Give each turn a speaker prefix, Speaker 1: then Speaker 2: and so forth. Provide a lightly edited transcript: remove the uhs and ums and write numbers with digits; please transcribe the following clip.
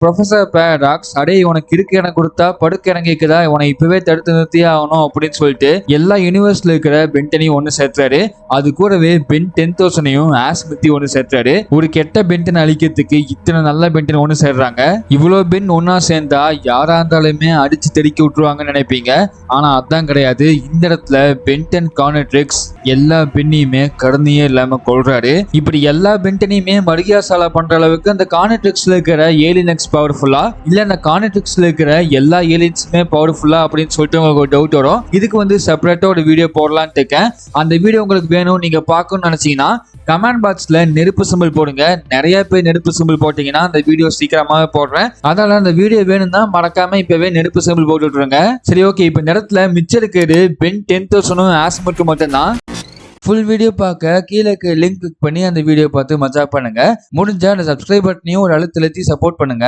Speaker 1: Professor பேராடாக்ஸ் அடே உனக்கு இருக்கு எனக்கு கொடுத்தா படுக்க இறங்கிக்குதா உன இப்பவே தடுத்து நிறுத்தியே ஆகணும் அப்படின்னு சொல்லிட்டு எல்லா யூனிவர்ஸ்ல இருக்கிற பென்டனையும் ஒண்ணு சேர்த்தாரு. அது கூடவே பென் 10,000ஐயும் ஆஸ்மித்தி ஒண்ணு சேர்த்தாரு. ஒரு கெட்ட பென்டன் அழிக்கிறதுக்கு இத்தனை நல்ல பென்டன் ஒண்ணு சேர்றாங்க. இவ்வளவு பென் ஒன்னா சேர்ந்தா யாரா இருந்தாலுமே அடிச்சு தெறிக்க விட்டுருவாங்கன்னு நினைப்பீங்க. ஆனா அதான் கிடையாது. இந்த இடத்துல பென்டன் கார்னட்ரிக்ஸ் எல்லா பெண்ணையுமே கருணையே இல்லாம கொள்றாரு. இப்படி எல்லா பென்டனையுமே மரியாசாலா பண்ற அளவுக்கு அந்த கார்னட்ரிக்ஸ்ல இருக்கிற ஏலியன்ஸ் பவர்ஃபுல்லா இல்ல அந்த கார்னட்ரிக்ஸ்ல இருக்கிற எல்லா ஏலியன்ஸுமே பவர்ஃபுல்லா அப்படின்னு சொல்லிட்டு உங்களுக்கு ஒரு டவுட் வரும். இதுக்கு செப்பரேட்டா ஒரு வீடியோ போடலான்னு இருக்கேன். அந்த வீடியோ உங்களுக்கு வேணும் நீங்க பார்க்கணும்னு நினைச்சீங்கன்னா கமெண்ட் பாக்ஸ்ல நெருப்பு சிம்பிள் போடுங்க. நிறைய பேர் நெருப்பு சிம்பிள் போட்டீங்கன்னா அந்த வீடியோ சீக்கிரமாவே போடுறேன். அதனால அந்த வீடியோ வேணும்னா மறக்காம இப்பவே நெருப்பு சிம்பிள் போட்டு விட்டுருங்க. சரி ஓகே, இப்ப இந்த இடத்துல மிச்சம் இருக்கிறது பென் 10,000 ஆஸ்மிக்கு மட்டும்தான். ஃபுல் வீடியோ பார்க்க கீழே லிங்க் கிளிக் பண்ணி அந்த வீடியோ பார்த்து மஜா பண்ணுங்க. முடிஞ்சா அந்த சப்ஸ்கிரைப் பட்டனையும் ஒரு அழுத்தி சப்போர்ட் பண்ணுங்க.